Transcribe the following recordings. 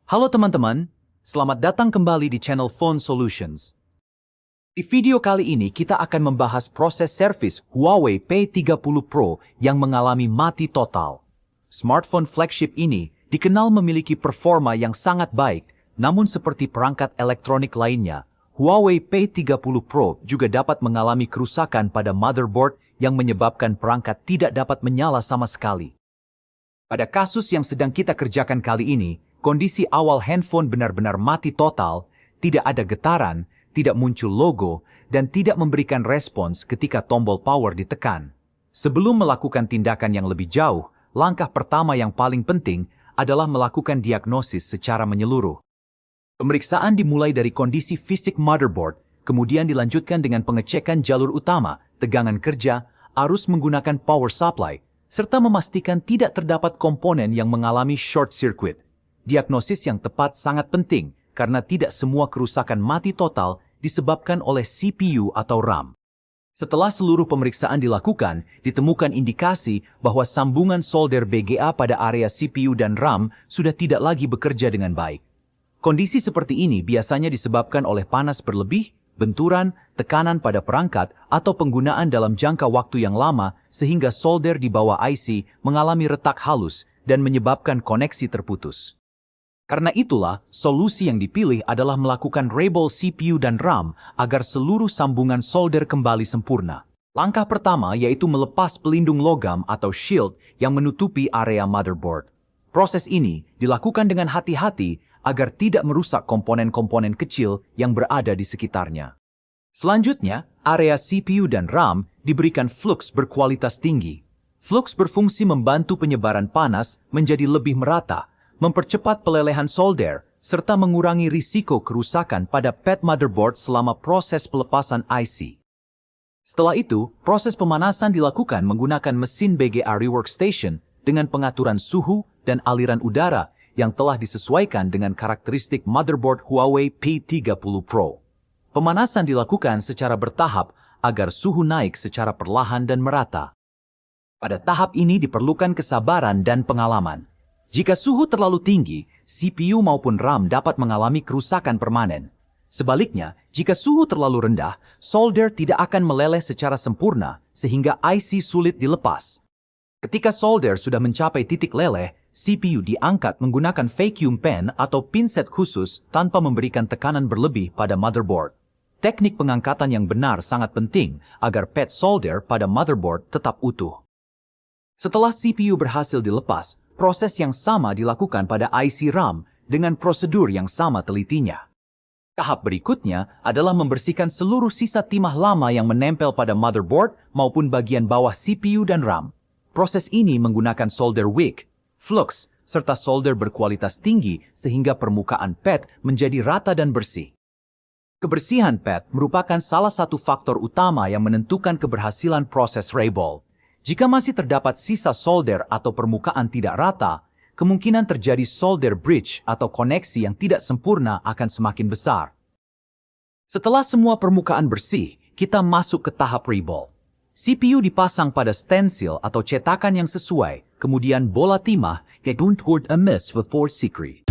Halo teman-teman, selamat datang kembali di channel Phone Solutions. Di video kali ini kita akan membahas proses servis Huawei P30 Pro yang mengalami mati total. Smartphone flagship ini dikenal memiliki performa yang sangat baik, namun seperti perangkat elektronik lainnya, Huawei P30 Pro juga dapat mengalami kerusakan pada motherboard yang menyebabkan perangkat tidak dapat menyala sama sekali. Pada kasus yang sedang kita kerjakan kali ini, kondisi awal handphone benar-benar mati total, tidak ada getaran, tidak muncul logo, dan tidak memberikan respons ketika tombol power ditekan. Sebelum melakukan tindakan yang lebih jauh, langkah pertama yang paling penting adalah melakukan diagnosis secara menyeluruh. Pemeriksaan dimulai dari kondisi fisik motherboard, kemudian dilanjutkan dengan pengecekan jalur utama, tegangan kerja, arus menggunakan power supply, serta memastikan tidak terdapat komponen yang mengalami short circuit. Diagnosis yang tepat sangat penting karena tidak semua kerusakan mati total disebabkan oleh CPU atau RAM. Setelah seluruh pemeriksaan dilakukan, ditemukan indikasi bahwa sambungan solder BGA pada area CPU dan RAM sudah tidak lagi bekerja dengan baik. Kondisi seperti ini biasanya disebabkan oleh panas berlebih, benturan, tekanan pada perangkat, atau penggunaan dalam jangka waktu yang lama sehingga solder di bawah IC mengalami retak halus dan menyebabkan koneksi terputus. Karena itulah, solusi yang dipilih adalah melakukan reball CPU dan RAM agar seluruh sambungan solder kembali sempurna. Langkah pertama yaitu melepas pelindung logam atau shield yang menutupi area motherboard. Proses ini dilakukan dengan hati-hati agar tidak merusak komponen-komponen kecil yang berada di sekitarnya. Selanjutnya, area CPU dan RAM diberikan flux berkualitas tinggi. Flux berfungsi membantu penyebaran panas menjadi lebih merata, mempercepat pelelehan solder, serta mengurangi risiko kerusakan pada pad motherboard selama proses pelepasan IC. Setelah itu, proses pemanasan dilakukan menggunakan mesin BGA Rework Station dengan pengaturan suhu dan aliran udara yang telah disesuaikan dengan karakteristik motherboard Huawei P30 Pro. Pemanasan dilakukan secara bertahap agar suhu naik secara perlahan dan merata. Pada tahap ini diperlukan kesabaran dan pengalaman. Jika suhu terlalu tinggi, CPU maupun RAM dapat mengalami kerusakan permanen. Sebaliknya, jika suhu terlalu rendah, solder tidak akan meleleh secara sempurna sehingga IC sulit dilepas. Ketika solder sudah mencapai titik leleh, CPU diangkat menggunakan vacuum pen atau pinset khusus tanpa memberikan tekanan berlebih pada motherboard. Teknik pengangkatan yang benar sangat penting agar pad solder pada motherboard tetap utuh. Setelah CPU berhasil dilepas, proses yang sama dilakukan pada IC RAM dengan prosedur yang sama telitinya. Tahap berikutnya adalah membersihkan seluruh sisa timah lama yang menempel pada motherboard maupun bagian bawah CPU dan RAM. Proses ini menggunakan solder wick, flux, serta solder berkualitas tinggi sehingga permukaan pad menjadi rata dan bersih. Kebersihan pad merupakan salah satu faktor utama yang menentukan keberhasilan proses reball. Jika masih terdapat sisa solder atau permukaan tidak rata, kemungkinan terjadi solder bridge atau koneksi yang tidak sempurna akan semakin besar. Setelah semua permukaan bersih, kita masuk ke tahap reball. CPU dipasang pada stencil atau cetakan yang sesuai, kemudian bola timah gedung toward a miss before secret.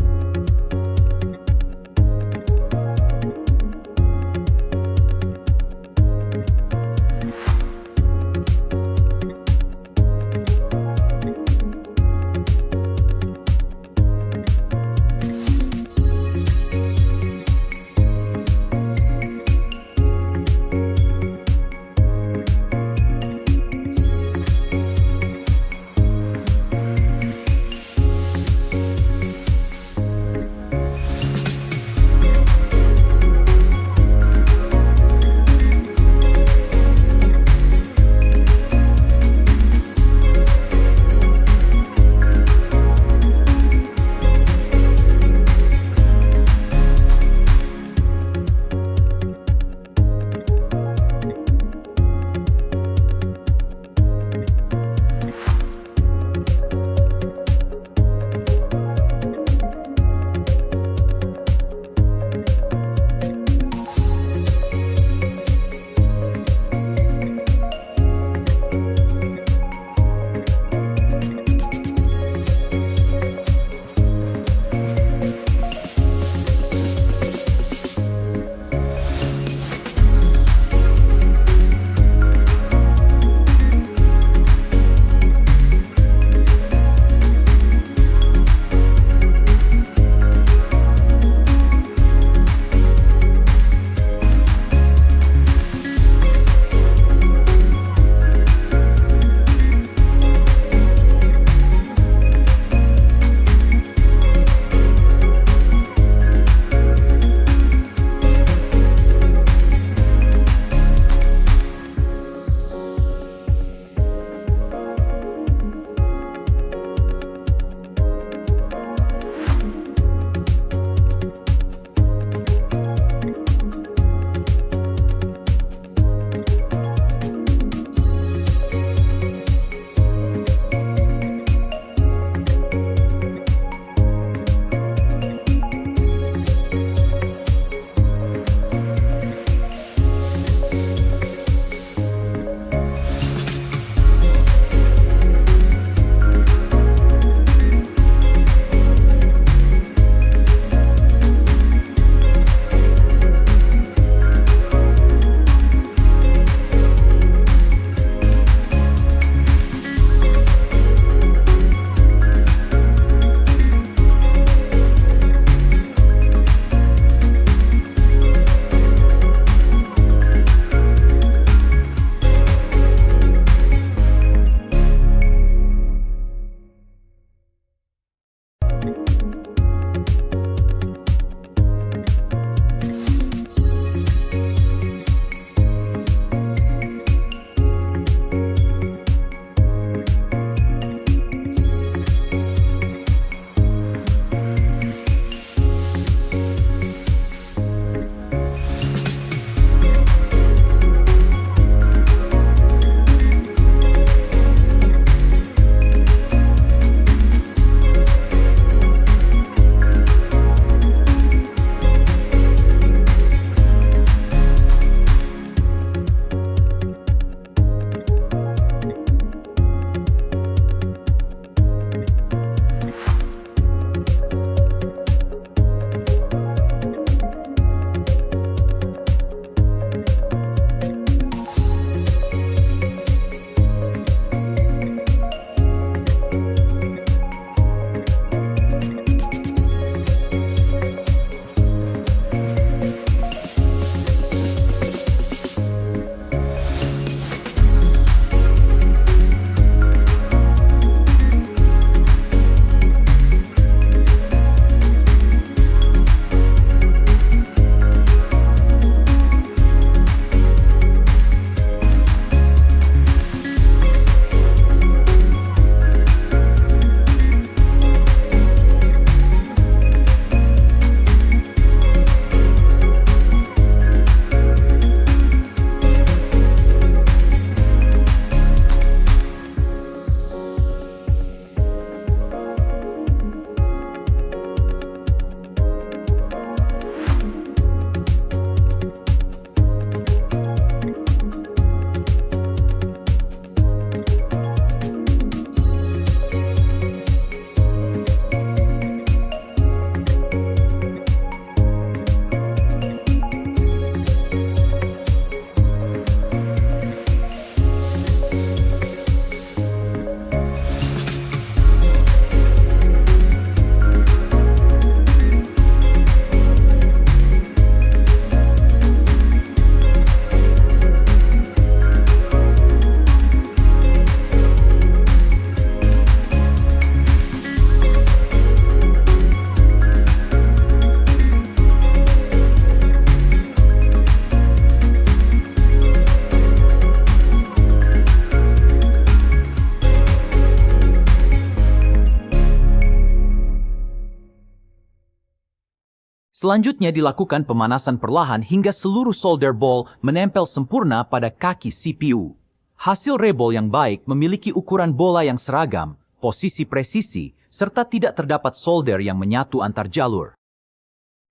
Selanjutnya dilakukan pemanasan perlahan hingga seluruh solder ball menempel sempurna pada kaki CPU. Hasil reball yang baik memiliki ukuran bola yang seragam, posisi presisi, serta tidak terdapat solder yang menyatu antar jalur.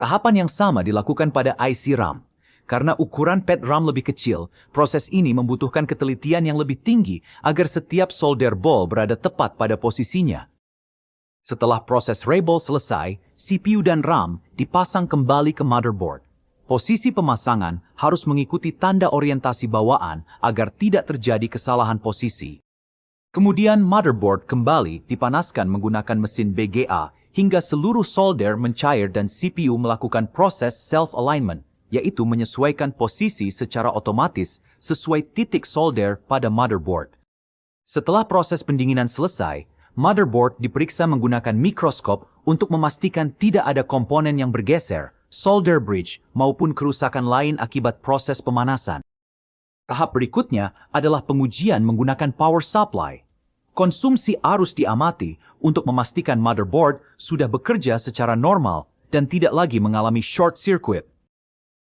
Tahapan yang sama dilakukan pada IC RAM. Karena ukuran pad RAM lebih kecil, proses ini membutuhkan ketelitian yang lebih tinggi agar setiap solder ball berada tepat pada posisinya. Setelah proses reball selesai, CPU dan RAM dipasang kembali ke motherboard. Posisi pemasangan harus mengikuti tanda orientasi bawaan agar tidak terjadi kesalahan posisi. Kemudian motherboard kembali dipanaskan menggunakan mesin BGA hingga seluruh solder mencair dan CPU melakukan proses self-alignment, yaitu menyesuaikan posisi secara otomatis sesuai titik solder pada motherboard. Setelah proses pendinginan selesai, motherboard diperiksa menggunakan mikroskop untuk memastikan tidak ada komponen yang bergeser, solder bridge, maupun kerusakan lain akibat proses pemanasan. Tahap berikutnya adalah pengujian menggunakan power supply. Konsumsi arus diamati untuk memastikan motherboard sudah bekerja secara normal dan tidak lagi mengalami short circuit.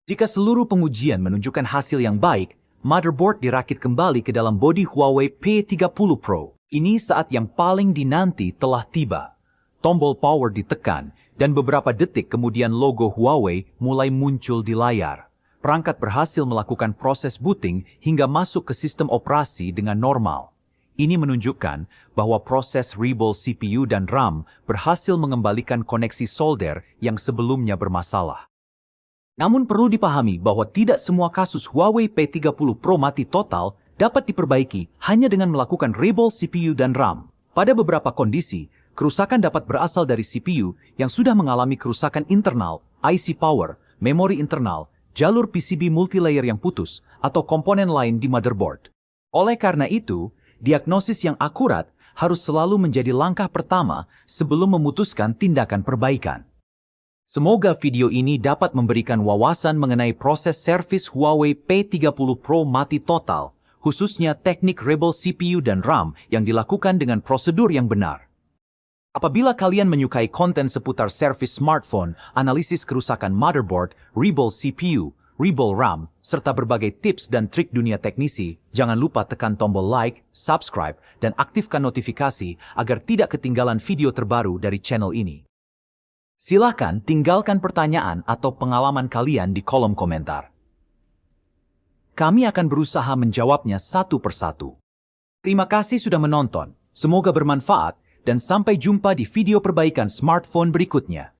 Jika seluruh pengujian menunjukkan hasil yang baik, motherboard dirakit kembali ke dalam bodi Huawei P30 Pro. Ini saat yang paling dinanti telah tiba. Tombol power ditekan, dan beberapa detik kemudian logo Huawei mulai muncul di layar. Perangkat berhasil melakukan proses booting hingga masuk ke sistem operasi dengan normal. Ini menunjukkan bahwa proses reball CPU dan RAM berhasil mengembalikan koneksi solder yang sebelumnya bermasalah. Namun perlu dipahami bahwa tidak semua kasus Huawei P30 Pro mati total dapat diperbaiki hanya dengan melakukan reball CPU dan RAM. Pada beberapa kondisi, kerusakan dapat berasal dari CPU yang sudah mengalami kerusakan internal, IC power, memori internal, jalur PCB multilayer yang putus, atau komponen lain di motherboard. Oleh karena itu, diagnosis yang akurat harus selalu menjadi langkah pertama sebelum memutuskan tindakan perbaikan. Semoga video ini dapat memberikan wawasan mengenai proses servis Huawei P30 Pro mati total, khususnya teknik reball CPU dan RAM yang dilakukan dengan prosedur yang benar. Apabila kalian menyukai konten seputar servis smartphone, analisis kerusakan motherboard, reball CPU, reball RAM, serta berbagai tips dan trik dunia teknisi, jangan lupa tekan tombol like, subscribe, dan aktifkan notifikasi agar tidak ketinggalan video terbaru dari channel ini. Silakan tinggalkan pertanyaan atau pengalaman kalian di kolom komentar. Kami akan berusaha menjawabnya satu persatu. Terima kasih sudah menonton, semoga bermanfaat, dan sampai jumpa di video perbaikan smartphone berikutnya.